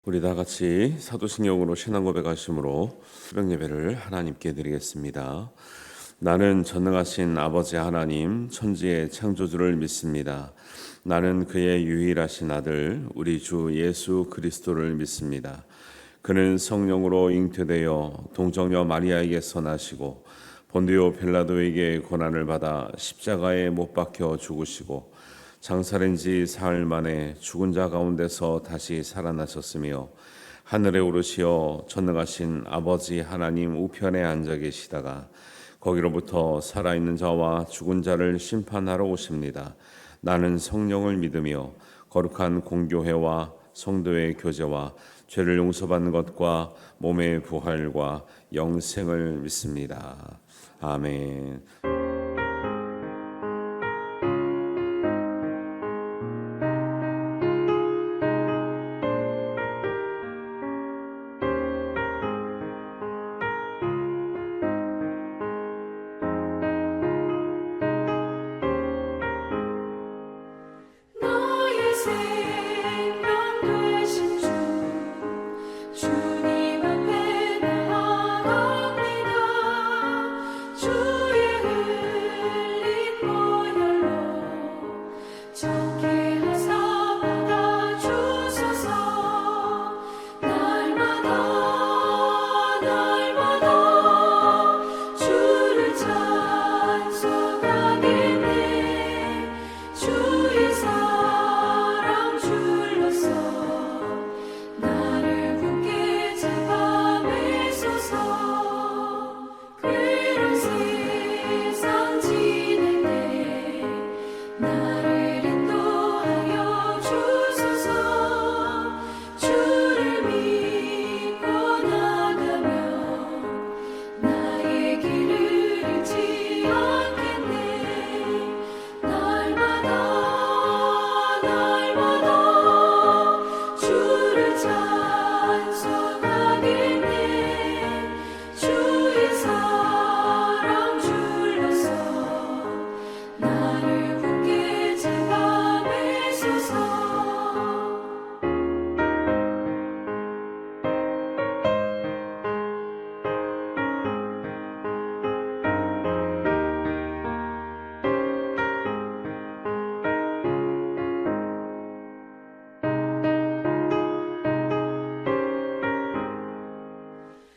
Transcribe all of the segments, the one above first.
우리 다 같이 사도신경으로 신앙 고백하심으로 새벽 예배를 하나님께 드리겠습니다. 나는 전능하신 아버지 하나님 천지의 창조주를 믿습니다. 나는 그의 유일하신 아들 우리 주 예수 그리스도를 믿습니다. 그는 성령으로 잉태되어 동정녀 마리아에게서 나시고 본디오 빌라도에게 고난을 받아 십자가에 못 박혀 죽으시고 장사된 지 사흘 만에 죽은 자 가운데서 다시 살아나셨으며 하늘에 오르시어 전능하신 아버지 하나님 우편에 앉아 계시다가 거기로부터 살아있는 자와 죽은 자를 심판하러 오십니다. 나는 성령을 믿으며 거룩한 공교회와 성도의 교제와 죄를 용서받는 것과 몸의 부활과 영생을 믿습니다. 아멘. 나의 생명 되신 주님 앞에 나아갑니다. 주의 흘린 보혈로 정케 하사 받아주소서. 날마다 주를 찬송하겠네. 주의 사랑 줄로서 나를 굳게 잡아매소서. 괴로운 세상 지낼 때 나를 인도하여 주소서. 주를 믿고 나가면 나의 길을 잃지 않겠네. 날마다 주를 찬송하겠네. 주의 사랑 줄로서 나를 굳게 잡아매소서.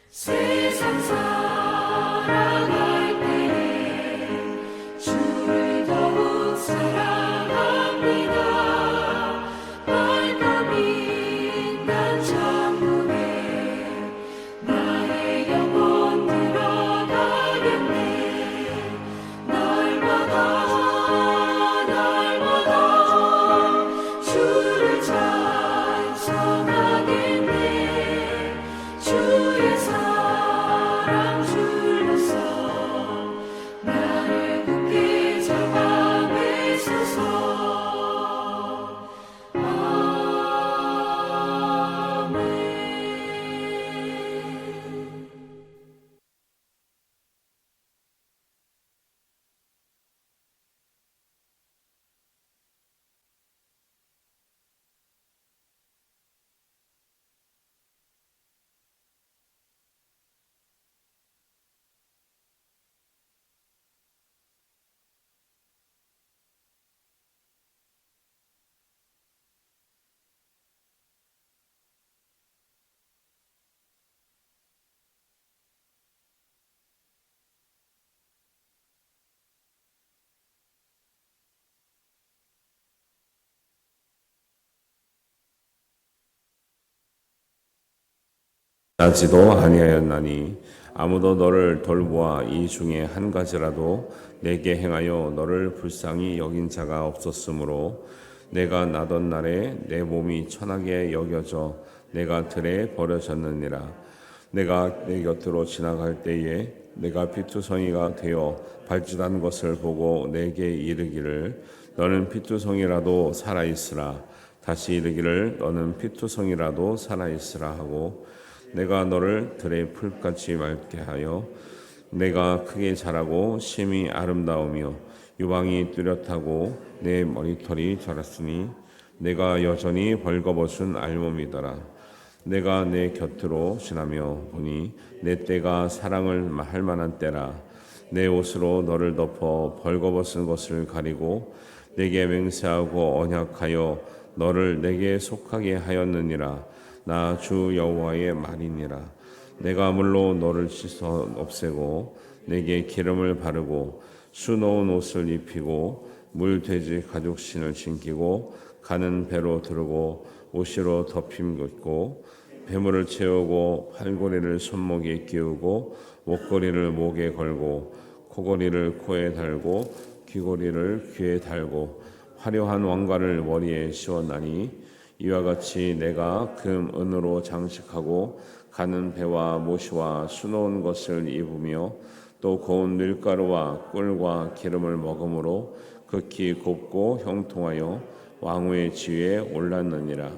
세상 살아갈 때 주를 더욱 사랑합니다. 밝고 빛난 천국에 나의 영혼 들어가겠네. 날마다 주를 찬송하겠네. 주의 사랑 줄로서 나를 굳게 잡아매소서. 아멘. 나지도 아니하였나니 아무도 너를 돌보아 이 중에 한 가지라도 내게 행하여 너를 불쌍히 여긴 자가 없었으므로 내가 나던 날에 내 몸이 천하게 여겨져 내가 들에 버려졌느니라. 내가 내 곁으로 지나갈 때에 내가 피투성이가 되어 발짓한 것을 보고 내게 이르기를 너는 피투성이라도 살아있으라. 다시 이르기를 너는 피투성이라도 살아있으라 하고 내가 너를 들의 풀같이 맑게 하여 내가 크게 자라고 심히 아름다우며 유방이 뚜렷하고 내 머리털이 자랐으니 내가 여전히 벌거벗은 알몸이더라. 내가 내 곁으로 지나며 보니 내 때가 사랑을 할 만한 때라. 내 옷으로 너를 덮어 벌거벗은 것을 가리고 내게 맹세하고 언약하여 너를 내게 속하게 하였느니라. 나 주 여호와의 말이니라. 내가 물로 너를 씻어 없애고 내게 기름을 바르고 수놓은 옷을 입히고 물돼지 가죽신을 신기고 가는 배로 두르고 옷으로 덮임긋고 배물을 채우고 팔고리를 손목에 끼우고 목걸이를 목에 걸고 코걸이를 코에 달고 귀걸이를 귀에 달고 화려한 왕관을 머리에 씌웠나니 이와 같이 내가 금 은으로 장식하고 가는 배와 모시와 수놓은 것을 입으며 또 고운 밀가루와 꿀과 기름을 먹음으로 극히 곱고 형통하여 왕후의 지위에 올랐느니라.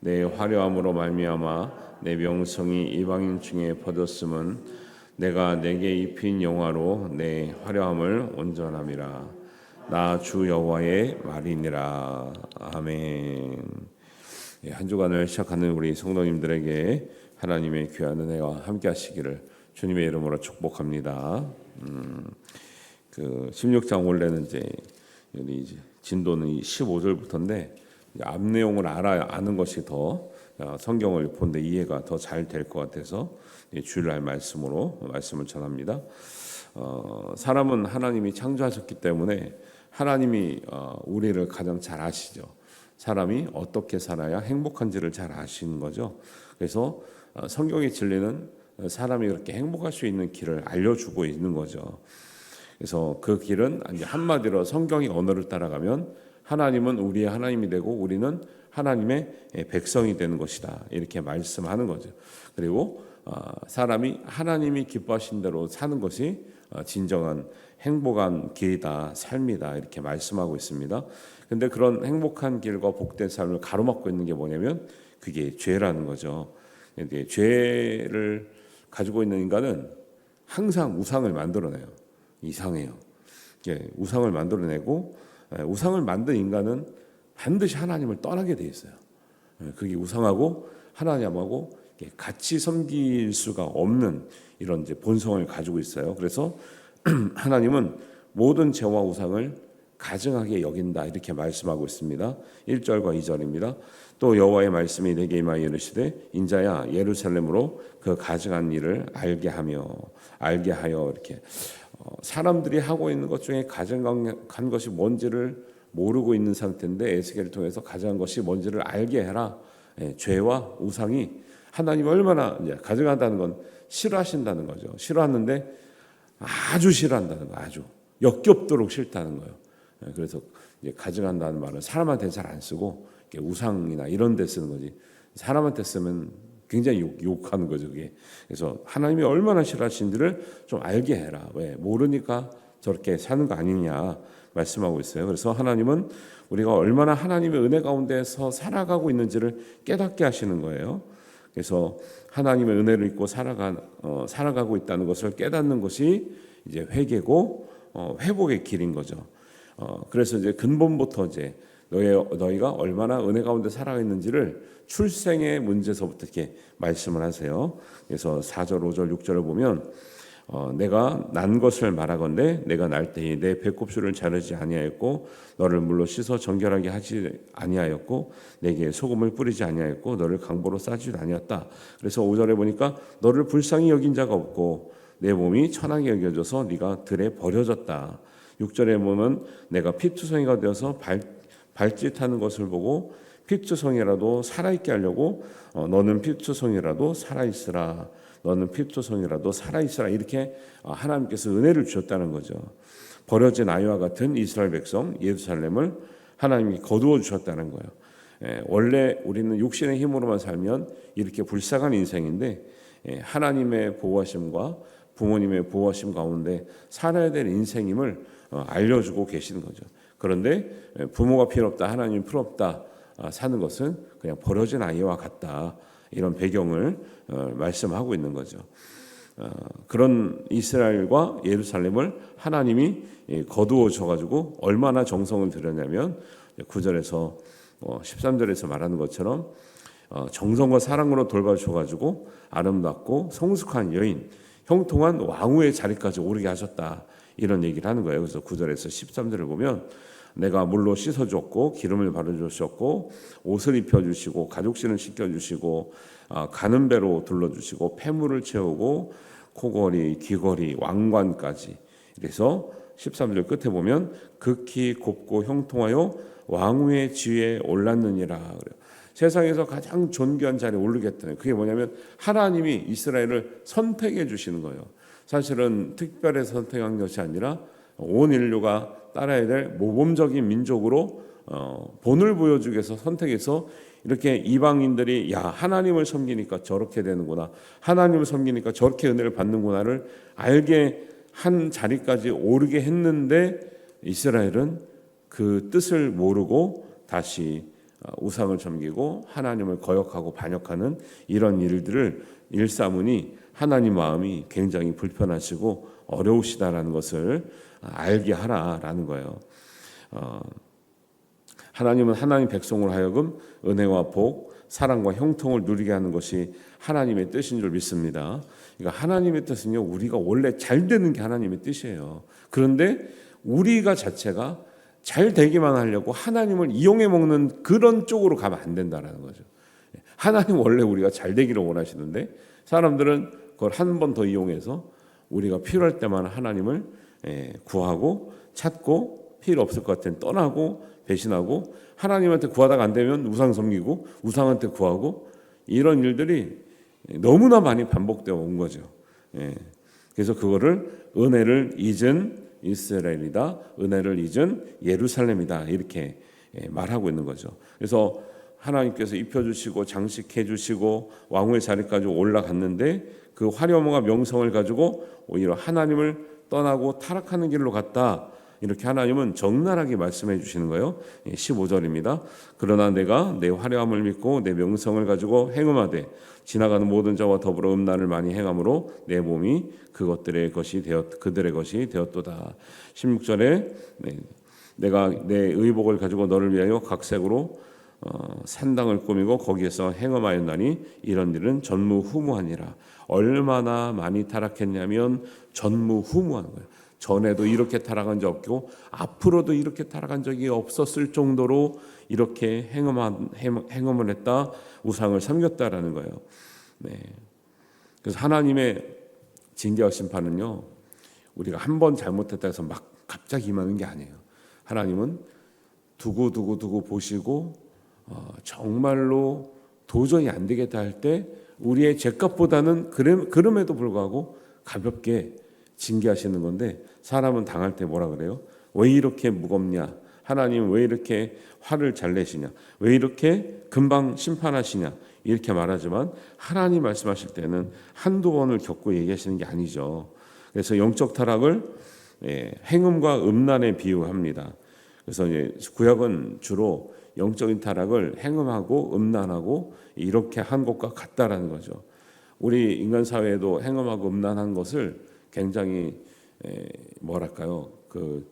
내 화려함으로 말미암아 내 명성이 이방인 중에 퍼졌음은 내가 내게 입힌 영화로 내 화려함을 온전함이라. 나 주 여호와의 말이니라. 아멘. 한 주간을 시작하는 우리 성도님들에게 하나님의 귀한 은혜와 함께 하시기를 주님의 이름으로 축복합니다. 그 16장 원래는 이제 진도는 15절부터인데 앞 내용을 아는 것이 더 성경을 본데 이해가 더 잘 될 것 같아서 주일날 말씀으로 말씀을 전합니다. 사람은 하나님이 창조하셨기 때문에 하나님이 우리를 가장 잘 아시죠. 사람이 어떻게 살아야 행복한지를 잘 아시는 거죠. 그래서 성경의 진리는 사람이 그렇게 행복할 수 있는 길을 알려주고 있는 거죠. 그래서 그 길은 이제 한마디로 성경의 언어를 따라가면 하나님은 우리의 하나님이 되고 우리는 하나님의 백성이 되는 것이다. 이렇게 말씀하는 거죠. 그리고 사람이 하나님이 기뻐하신 대로 사는 것이 진정한 행복한 길이다, 삶이다 이렇게 말씀하고 있습니다. 근데 그런 행복한 길과 복된 삶을 가로막고 있는 게 뭐냐면 그게 죄라는 거죠. 죄를 가지고 있는 인간은 항상 우상을 만들어내요. 이상해요. 우상을 만들어내고 우상을 만든 인간은 반드시 하나님을 떠나게 돼 있어요. 그게 우상하고 하나님하고 같이 섬길 수가 없는 이런 이제 본성을 가지고 있어요. 그래서 하나님은 모든 죄와 우상을 가증하게 여긴다 이렇게 말씀하고 있습니다. 1절과 2절입니다. 또 여호와의 말씀이 내게 임하여 이르시되 인자야 예루살렘으로 그 가증한 일을 알게 하여 이렇게 사람들이 하고 있는 것 중에 가증한 것이 뭔지를 모르고 있는 상태인데 에스겔을 통해서 가증한 것이 뭔지를 알게 해라. 죄와 우상이 하나님이 얼마나 가증하다는 건 싫어하신다는 거죠. 싫어하는데 아주 싫어한다는 거, 아주 역겹도록 싫다는 거예요. 그래서 이제 가증한다는 말은 사람한테 잘 안 쓰고 우상이나 이런 데 쓰는 거지. 사람한테 쓰면 굉장히 욕하는 거죠. 그게. 그래서 하나님이 얼마나 싫어하시는지를 좀 알게 해라. 왜? 모르니까 저렇게 사는 거 아니냐 말씀하고 있어요. 그래서 하나님은 우리가 얼마나 하나님의 은혜 가운데서 살아가고 있는지를 깨닫게 하시는 거예요. 그래서 하나님의 은혜를 입고 살아가고 있다는 것을 깨닫는 것이 이제 회개고 회복의 길인 거죠. 그래서 이제 근본부터 이제 너희가 얼마나 은혜 가운데 살아있는지를 출생의 문제서부터 이렇게 말씀을 하세요. 그래서 4절, 5절, 6절을 보면 내가 난 것을 말하건대 내가 날 때에 내 배꼽줄을 자르지 아니하였고 너를 물로 씻어 정결하게 하지 아니하였고 내게 소금을 뿌리지 아니하였고 너를 강보로 싸지도 아니었다. 그래서 5절에 보니까 너를 불쌍히 여긴 자가 없고 내 몸이 천하게 여겨져서 네가 들에 버려졌다. 6절에 보면 내가 피투성이가 되어서 발짓하는 것을 보고 피투성이라도 살아있게 하려고 너는 피투성이라도 살아있으라. 너는 피투성이라도 살아있으라. 이렇게 하나님께서 은혜를 주셨다는 거죠. 버려진 아이와 같은 이스라엘 백성 예루살렘을 하나님이 거두어 주셨다는 거예요. 원래 우리는 육신의 힘으로만 살면 이렇게 불쌍한 인생인데 하나님의 보호하심과 부모님의 보호하심 가운데 살아야 될 인생임을 알려주고 계시는 거죠. 그런데 부모가 필요 없다, 하나님 필요 없다 사는 것은 그냥 버려진 아이와 같다. 이런 배경을 말씀하고 있는 거죠. 그런 이스라엘과 예루살렘을 하나님이 거두어 줘가지고 얼마나 정성을 들였냐면 9절에서 13절에서 말하는 것처럼 정성과 사랑으로 돌봐주셔가지고 아름답고 성숙한 여인, 형통한 왕후의 자리까지 오르게 하셨다. 이런 얘기를 하는 거예요. 그래서 9절에서 13절을 보면 내가 물로 씻어줬고 기름을 바르주셨고 옷을 입혀주시고 가죽신을 씻겨주시고 가는 배로 둘러주시고 폐물을 채우고 코걸이, 귀걸이, 왕관까지. 그래서 13절 끝에 보면 극히 곱고 형통하여 왕후의 지위에 올랐느니라 그래요. 세상에서 가장 존귀한 자리에 오르겠다는 그게 뭐냐면 하나님이 이스라엘을 선택해 주시는 거예요. 사실은 특별히 선택한 것이 아니라 온 인류가 따라야 될 모범적인 민족으로 본을 보여주기 위해서 선택해서 이렇게 이방인들이 야 하나님을 섬기니까 저렇게 되는구나, 하나님을 섬기니까 저렇게 은혜를 받는구나를 알게 한 자리까지 오르게 했는데 이스라엘은 그 뜻을 모르고 다시 우상을 섬기고 하나님을 거역하고 반역하는 이런 일들을 일삼으니 하나님 마음이 굉장히 불편하시고 어려우시다라는 것을 알게 하라라는 거예요. 하나님은 하나님 백성으로 하여금 은혜와 복, 사랑과 형통을 누리게 하는 것이 하나님의 뜻인 줄 믿습니다. 그러니까 하나님의 뜻은요, 우리가 원래 잘 되는 게 하나님의 뜻이에요. 그런데 우리가 자체가 잘 되기만 하려고 하나님을 이용해 먹는 그런 쪽으로 가면 안 된다라는 거죠. 하나님 원래 우리가 잘 되기를 원하시는데 사람들은 그걸 한 번 더 이용해서 우리가 필요할 때만 하나님을 구하고 찾고 필요 없을 것 같으면 떠나고 배신하고 하나님한테 구하다가 안 되면 우상 섬기고 우상한테 구하고 이런 일들이 너무나 많이 반복되어 온 거죠. 그래서 그거를 은혜를 잊은 이스라엘이다, 은혜를 잊은 예루살렘이다 이렇게 말하고 있는 거죠. 그래서 하나님께서 입혀주시고 장식해주시고 왕후의 자리까지 올라갔는데 그 화려함과 명성을 가지고 오히려 하나님을 떠나고 타락하는 길로 갔다. 이렇게 하나님은 적나라하게 말씀해 주시는 거예요. 15절입니다. 그러나 내가 내 화려함을 믿고 내 명성을 가지고 행음하되 지나가는 모든 자와 더불어 음란을 많이 행함으로 내 몸이 그들의 것이 되었도다. 16절에 내가 내 의복을 가지고 너를 위하여 각색으로 산당을 꾸미고 거기에서 행음하였나니 이런 일은 전무후무하니라. 얼마나 많이 타락했냐면 전무후무한 거예요. 전에도 이렇게 타락한 적 없고 앞으로도 이렇게 타락한 적이 없었을 정도로 이렇게 행음을 했다, 우상을 섬겼다라는 거예요. 그래서 하나님의 징계와 심판은요, 우리가 한 번 잘못했다 해서 막 갑자기 임하는 게 아니에요. 하나님은 두고 보시고 정말로 도저히 안 되겠다 할 때 우리의 죄값보다는 그럼에도 불구하고 가볍게 징계하시는 건데 사람은 당할 때 뭐라 그래요? 왜 이렇게 무겁냐? 하나님 왜 이렇게 화를 잘 내시냐? 왜 이렇게 금방 심판하시냐? 이렇게 말하지만 하나님 말씀하실 때는 한두 번을 겪고 얘기하시는 게 아니죠. 그래서 영적 타락을 행음과 음란에 비유합니다. 그래서 이제 구약은 주로 영적인 타락을 행음하고 음란하고 이렇게 한 것과 같다라는 거죠. 우리 인간 사회에도 행음하고 음란한 것을 굉장히 뭐랄까요, 그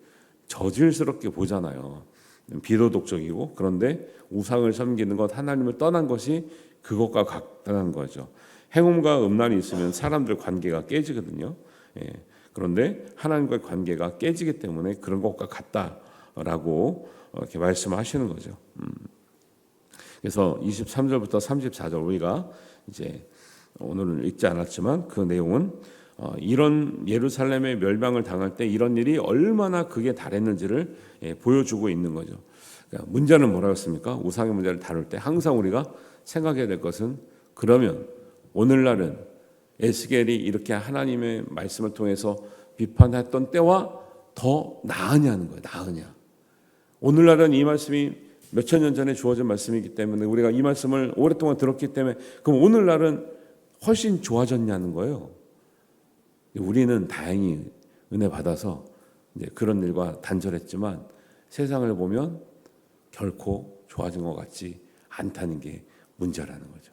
저질스럽게 보잖아요. 비도덕적이고 그런데 우상을 섬기는 것, 하나님을 떠난 것이 그것과 같다는 거죠. 행음과 음란이 있으면 사람들 관계가 깨지거든요. 그런데 하나님과의 관계가 깨지기 때문에 그런 것과 같다라고 이렇게 말씀하시는 거죠. 그래서 23절부터 34절 우리가 이제 오늘은 읽지 않았지만 그 내용은 이런 예루살렘의 멸망을 당할 때 이런 일이 얼마나 극에 달했는지를 보여주고 있는 거죠. 그러니까 문제는 뭐라고 했습니까? 우상의 문제를 다룰 때 항상 우리가 생각해야 될 것은 그러면 오늘날은 에스겔이 이렇게 하나님의 말씀을 통해서 비판했던 때와 더 나으냐는 거예요. 나으냐. 오늘날은 이 말씀이 몇천 년 전에 주어진 말씀이기 때문에 우리가 이 말씀을 오랫동안 들었기 때문에 그럼 오늘날은 훨씬 좋아졌냐는 거예요. 우리는 다행히 은혜 받아서 이제 그런 일과 단절했지만 세상을 보면 결코 좋아진 것 같지 않다는 게 문제라는 거죠.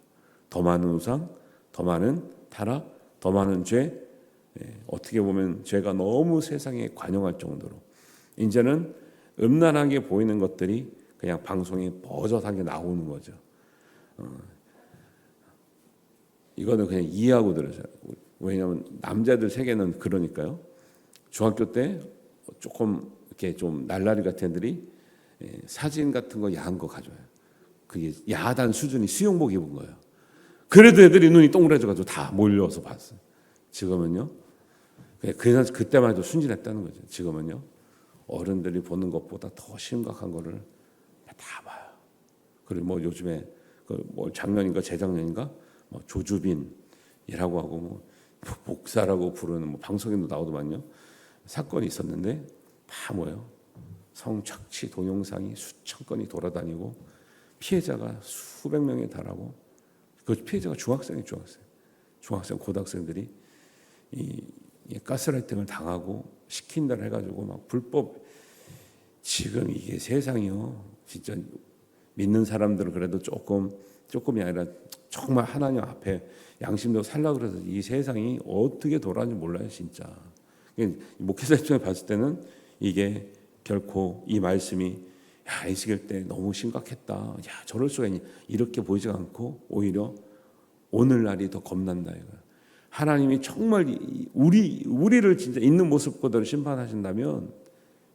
더 많은 우상, 더 많은 타락, 더 많은 죄, 어떻게 보면 죄가 너무 세상에 관영할 정도로 이제는 음란하게 보이는 것들이 그냥 방송에 버젓하게 나오는 거죠. 이거는 그냥 이해하고 들으셔요. 왜냐하면 남자들 세계는 그러니까요. 중학교 때 조금 이렇게 좀 날라리 같은 애들이 사진 같은 거 야한 거 가져와요. 그게 야하단 수준이 수영복 입은 거예요. 그래도 애들이 눈이 동그래져가지고 다 몰려서 봤어요. 지금은요. 그래서 그때만 해도 순진했다는 거죠. 지금은요. 어른들이 보는 것보다 더 심각한 거를 다 봐요. 그리고 뭐 요즘에 뭐 작년인가 재작년인가 뭐 조주빈이라고 하고 뭐 목사라고 부르는 뭐 방송에도 나오더만요. 사건이 있었는데 다 뭐예요? 성착취 동영상이 수천 건이 돌아다니고 피해자가 수백 명에 달하고 그 피해자가 중학생 고등학생들이 이 가스라이팅을 당하고 시킨다 해가지고 막 불법 지금 이게 세상이요 진짜 믿는 사람들은 그래도 조금이 아니라 정말 하나님 앞에 양심도 살라 그래서 이 세상이 어떻게 돌아가는지 몰라요 진짜. 목회자 입장에 봤을 때는 이게 결코 이 말씀이 야 이스라엘 때 너무 심각했다. 야 저럴 수가 있니? 이렇게 보이지 않고 오히려 오늘날이 더 겁난다 이거. 하나님이 정말 우리를 진짜 있는 모습 그대로 심판하신다면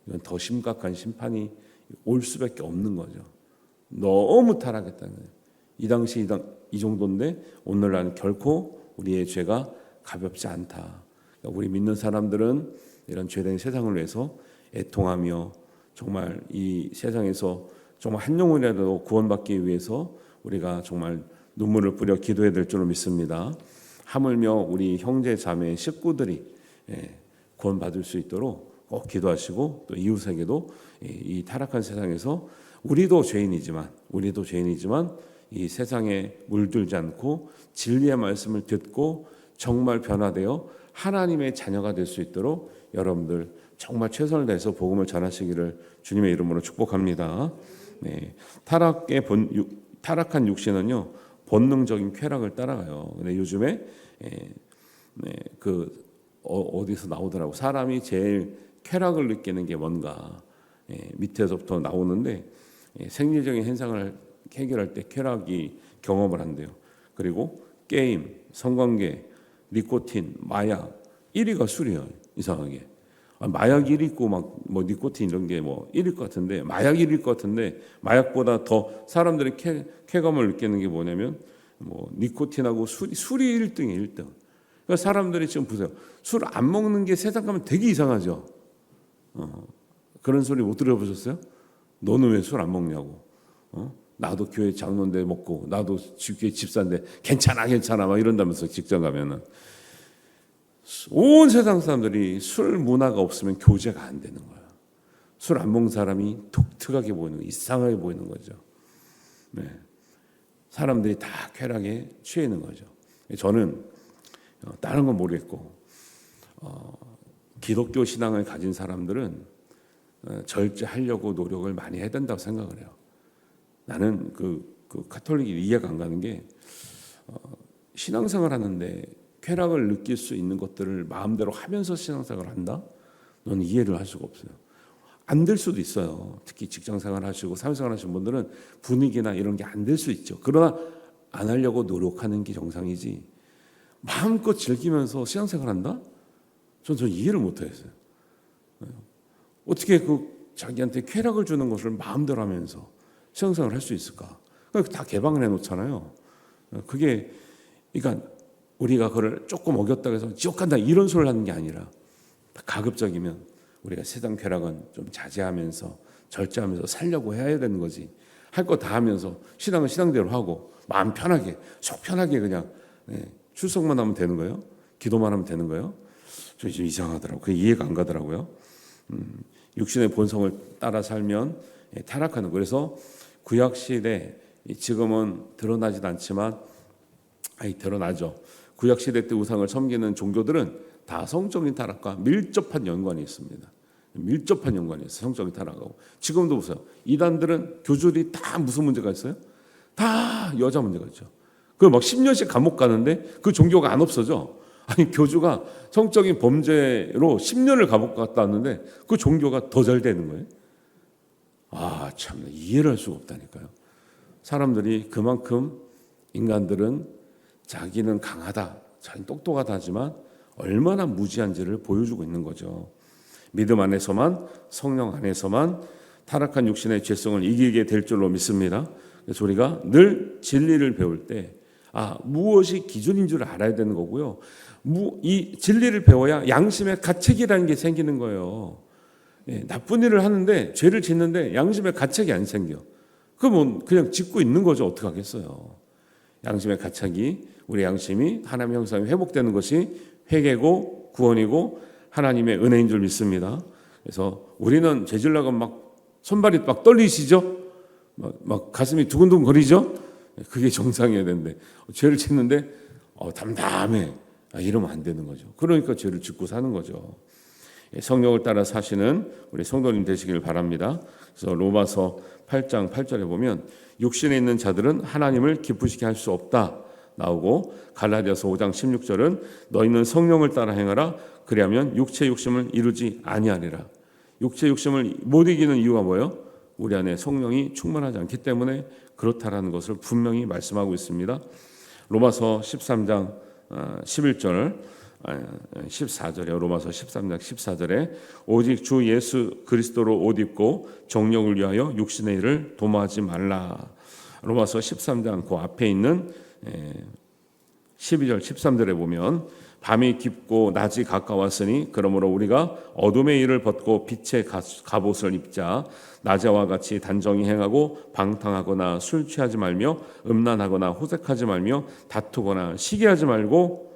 이건 더 심각한 심판이 올 수밖에 없는 거죠. 너무 타락했다는 거예요. 이 당시 이 정도인데 오늘날은 결코 우리의 죄가 가볍지 않다. 그러니까 우리 믿는 사람들은 이런 죄된 세상을 위해서 애통하며 정말 이 세상에서 정말 한 영혼이라도 구원받기 위해서 우리가 정말 눈물을 뿌려 기도해야 될 줄로 믿습니다. 하물며 우리 형제 자매 식구들이 구원받을 수 있도록 꼭 기도하시고 또 이웃에게도 이 타락한 세상에서 우리도 죄인이지만 이 세상에 물들지 않고 진리의 말씀을 듣고 정말 변화되어 하나님의 자녀가 될 수 있도록 여러분들 정말 최선을 다해서 복음을 전하시기를 주님의 이름으로 축복합니다. 네. 타락한 육신은요 본능적인 쾌락을 따라가요. 근데 요즘에 어디서 나오더라고. 사람이 제일 쾌락을 느끼는 게 뭔가 밑에서부터 나오는데 생리적인 현상을 해결할 때 쾌락이 경험을 한대요. 그리고 게임, 성관계, 니코틴, 마약 1위가 술이에요. 이상하게. 마약 1위 있고 막 뭐 니코틴 이런 게 뭐 1위일 것 같은데 마약 1위일 것 같은데 마약보다 더 사람들이 쾌감을 느끼는 게 뭐냐면 뭐 니코틴하고 술이 1등이에요. 1등. 그러니까 사람들이 지금 보세요. 술 안 먹는 게 세상 가면 되게 이상하죠. 그런 소리 못 들어보셨어요? 너는 왜 술 안 먹냐고. 나도 교회 장로인데 먹고 나도 교회 집사인데 괜찮아 막 이런다면서 직장 가면은 온 세상 사람들이 술 문화가 없으면 교제가 안 되는 거야. 술 안 먹는 사람이 독특하게 보이는 거예요. 이상하게 보이는 거죠. 네. 사람들이 다 쾌락에 취해 있는 거죠. 저는 다른 건 모르겠고 기독교 신앙을 가진 사람들은 절제하려고 노력을 많이 해야 된다고 생각을 해요. 나는 그 카톨릭이 이해가 안 가는 게 신앙생활 하는데 쾌락을 느낄 수 있는 것들을 마음대로 하면서 신앙생활을 한다? 넌 이해를 할 수가 없어요. 안 될 수도 있어요. 특히 직장생활 하시고 사회생활 하시는 분들은 분위기나 이런 게 안 될 수 있죠. 그러나 안 하려고 노력하는 게 정상이지 마음껏 즐기면서 신앙생활 한다? 전 이해를 못 하겠어요. 어떻게 자기한테 쾌락을 주는 것을 마음대로 하면서 신앙생활을 할 수 있을까? 다 개방을 해놓잖아요. 그게 그러니까 우리가 그걸 조금 어겼다고 해서 지옥 간다 이런 소리를 하는 게 아니라 가급적이면 우리가 세상 쾌락은 좀 자제하면서 절제하면서 살려고 해야 되는 거지. 할 거 다 하면서 신앙은 신앙대로 하고 마음 편하게 속 편하게 그냥 출석만 하면 되는 거예요. 기도만 하면 되는 거예요. 좀 이상하더라고요. 그게 이해가 안 가더라고요. 육신의 본성을 따라 살면 타락하는 거예요. 그래서 구약시대 지금은 드러나지도 않지만 드러나죠. 구약시대 때 우상을 섬기는 종교들은 다 성적인 타락과 밀접한 연관이 있습니다. 밀접한 연관이 있어요. 성적인 타락하고. 지금도 보세요. 이단들은 교주들이 다 무슨 문제가 있어요? 다 여자 문제가 있죠. 그 막 10년씩 감옥 가는데 그 종교가 안 없어져. 아니 교주가 성적인 범죄로 10년을 감옥 갔다 왔는데 그 종교가 더 잘 되는 거예요. 참 이해를 할 수가 없다니까요. 사람들이 그만큼 인간들은 자기는 강하다, 자기는 똑똑하다 하지만 얼마나 무지한지를 보여주고 있는 거죠. 믿음 안에서만, 성령 안에서만 타락한 육신의 죄성을 이기게 될 줄로 믿습니다. 그래서 우리가 늘 진리를 배울 때 무엇이 기준인 줄 알아야 되는 거고요. 이 진리를 배워야 양심의 가책이라는 게 생기는 거예요. 나쁜 일을 하는데, 죄를 짓는데 양심의 가책이 안 생겨. 그러면 그냥 짓고 있는 거죠. 어떻게 하겠어요. 양심의 가책이, 우리 양심이 하나님의 형상이 회복되는 것이 회개고 구원이고 하나님의 은혜인 줄 믿습니다. 그래서 우리는 죄질라고 막 손발이 막 떨리시죠? 막 가슴이 두근두근 거리죠? 그게 정상이어야 되는데, 죄를 짓는데 담담해, 이러면 안 되는 거죠. 그러니까 죄를 짓고 사는 거죠. 성령을 따라 사시는 우리 성도님 되시길 바랍니다. 그래서 로마서 8장 8절에 보면 육신에 있는 자들은 하나님을 기쁘시게 할 수 없다 나오고, 갈라디아서 5장 16절은 너희는 성령을 따라 행하라, 그리하면 육체 욕심을 이루지 아니하리라. 육체 욕심을 못 이기는 이유가 뭐예요? 우리 안에 성령이 충만하지 않기 때문에 그렇다라는 것을 분명히 말씀하고 있습니다. 로마서 13장 11절 14절에, 로마서 13장 14절에 오직 주 예수 그리스도로 옷 입고 정욕을 위하여 육신의 일을 도모하지 말라. 로마서 13장 그 앞에 있는 12절 13절에 보면 밤이 깊고 낮이 가까웠으니 그러므로 우리가 어둠의 일을 벗고 빛의 갑옷을 입자. 낮에와 같이 단정히 행하고 방탕하거나 술 취하지 말며 음란하거나 호색하지 말며 다투거나 시기하지 말고,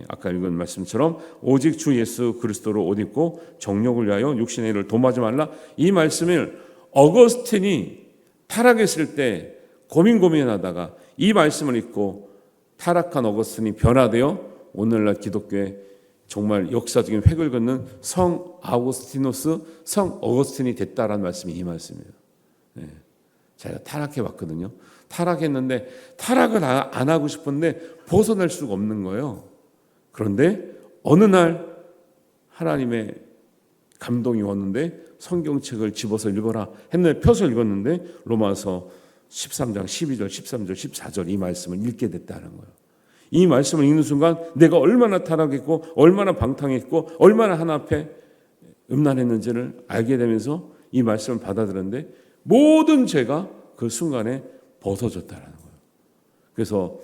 아까 읽은 말씀처럼 오직 주 예수 그리스도로 옷 입고 정욕을 위하여 육신의 일을 도모하지 말라. 이 말씀을 어거스틴이 타락했을 때 고민하다가 이 말씀을 읽고 타락한 어거스틴이 변화되어 오늘날 기독교에 정말 역사적인 획을 긋는 성 아우구스티노스, 성 어거스틴이 됐다라는 말씀이 이 말씀이에요. 제가 타락해 왔거든요. 타락했는데 타락을 안 하고 싶은데 벗어날 수가 없는 거예요. 그런데 어느 날 하나님의 감동이 왔는데 성경책을 집어서 읽어라 했는데 펴서 읽었는데 로마서 13장 12절, 13절, 14절 이 말씀을 읽게 됐다는 거예요. 이 말씀을 읽는 순간 내가 얼마나 타락했고 얼마나 방탕했고 얼마나 하나 앞에 음란했는지를 알게 되면서 이 말씀을 받아들였는데 모든 죄가 그 순간에 벗어졌다는 거예요. 그래서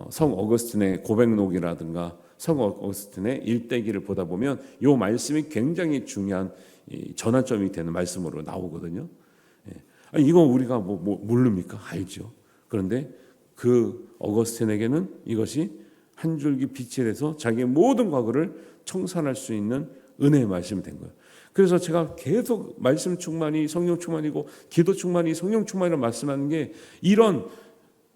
성 어거스틴의 고백록이라든가 성 어거스틴의 일대기를 보다 보면 이 말씀이 굉장히 중요한 전환점이 되는 말씀으로 나오거든요. 이건 우리가 모릅니까? 알죠. 그런데 그 어거스틴에게는 이것이 한 줄기 빛이 돼서 자기의 모든 과거를 청산할 수 있는 은혜의 말씀이 된 거예요. 그래서 제가 계속 말씀 충만이 성령 충만이고 기도 충만이 성령 충만이라고 말씀하는 게 이런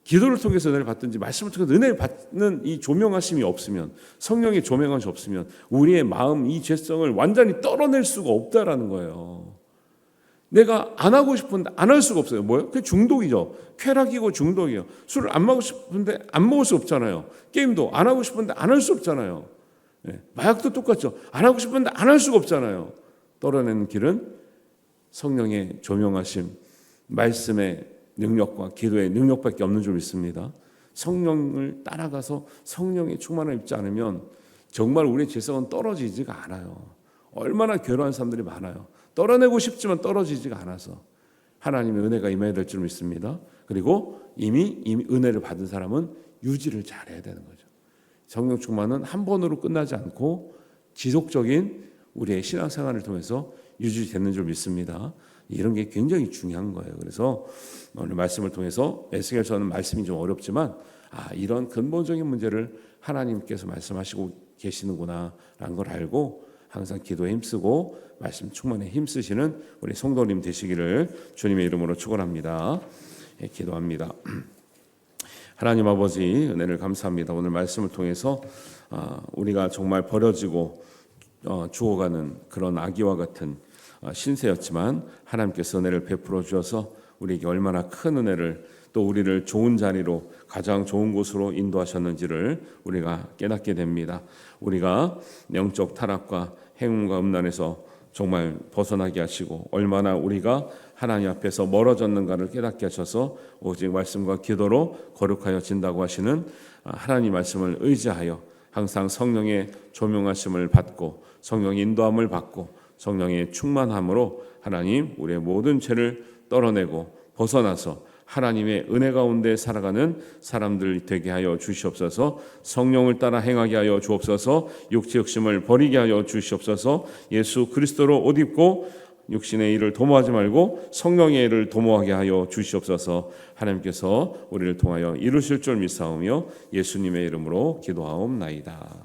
기도를 통해서 은혜를 받든지 말씀을 통해서 은혜를 받는 이 조명하심이 없으면, 성령의 조명하심이 없으면 우리의 마음 이 죄성을 완전히 떨어낼 수가 없다라는 거예요. 내가 안 하고 싶은데 안 할 수가 없어요. 뭐예요? 그게 중독이죠. 쾌락이고 중독이에요. 술을 안 먹고 싶은데 안 먹을 수 없잖아요. 게임도 안 하고 싶은데 안 할 수 없잖아요. 마약도 똑같죠. 안 하고 싶은데 안 할 수가 없잖아요. 떨어내는 길은 성령의 조명하심, 말씀의 능력과 기도의 능력밖에 없는 줄 믿습니다. 성령을 따라가서 성령의 충만을 입지 않으면 정말 우리의 죄성은 떨어지지가 않아요. 얼마나 괴로운 사람들이 많아요. 떨어내고 싶지만 떨어지지가 않아서 하나님의 은혜가 임해야 될 줄 믿습니다. 그리고 이미 은혜를 받은 사람은 유지를 잘해야 되는 거죠. 성령 충만은 한 번으로 끝나지 않고 지속적인 우리의 신앙생활을 통해서 유지되는 줄 믿습니다. 이런 게 굉장히 중요한 거예요. 그래서 오늘 말씀을 통해서 에스겔서는 말씀이 좀 어렵지만 이런 근본적인 문제를 하나님께서 말씀하시고 계시는구나라는 걸 알고 항상 기도에 힘쓰고 말씀 충만에 힘쓰시는 우리 성도님 되시기를 주님의 이름으로 축원합니다. 기도합니다. 하나님 아버지 은혜를 감사합니다. 오늘 말씀을 통해서 우리가 정말 버려지고 죽어가는 그런 아기와 같은 신세였지만 하나님께서 은혜를 베풀어 주셔서 우리에게 얼마나 큰 은혜를, 또 우리를 좋은 자리로 가장 좋은 곳으로 인도하셨는지를 우리가 깨닫게 됩니다. 우리가 영적 타락과 행운과 음란에서 정말 벗어나게 하시고 얼마나 우리가 하나님 앞에서 멀어졌는가를 깨닫게 하셔서 오직 말씀과 기도로 거룩하여진다고 하시는 하나님 말씀을 의지하여 항상 성령의 조명하심을 받고 성령의 인도함을 받고 성령의 충만함으로 하나님 우리의 모든 죄를 떨어내고 벗어나서 하나님의 은혜 가운데 살아가는 사람들 되게 하여 주시옵소서. 성령을 따라 행하게 하여 주옵소서. 육체 욕심을 버리게 하여 주시옵소서. 예수 그리스도로 옷 입고 육신의 일을 도모하지 말고 성령의 일을 도모하게 하여 주시옵소서. 하나님께서 우리를 통하여 이루실 줄 믿사오며 예수님의 이름으로 기도하옵나이다.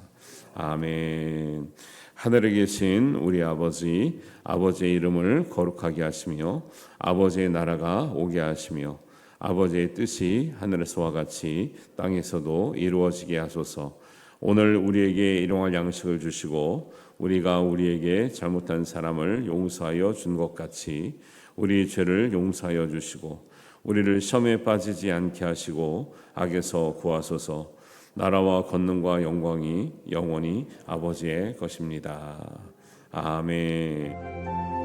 아멘. 하늘에 계신 우리 아버지, 아버지의 이름을 거룩하게 하시며 아버지의 나라가 오게 하시며 아버지의 뜻이 하늘에서와 같이 땅에서도 이루어지게 하소서. 오늘 우리에게 일용할 양식을 주시고 우리가 우리에게 잘못한 사람을 용서하여 준 것 같이 우리 죄를 용서하여 주시고 우리를 시험에 빠지지 않게 하시고 악에서 구하소서. 나라와 권능과 영광이 영원히 아버지의 것입니다. 아멘.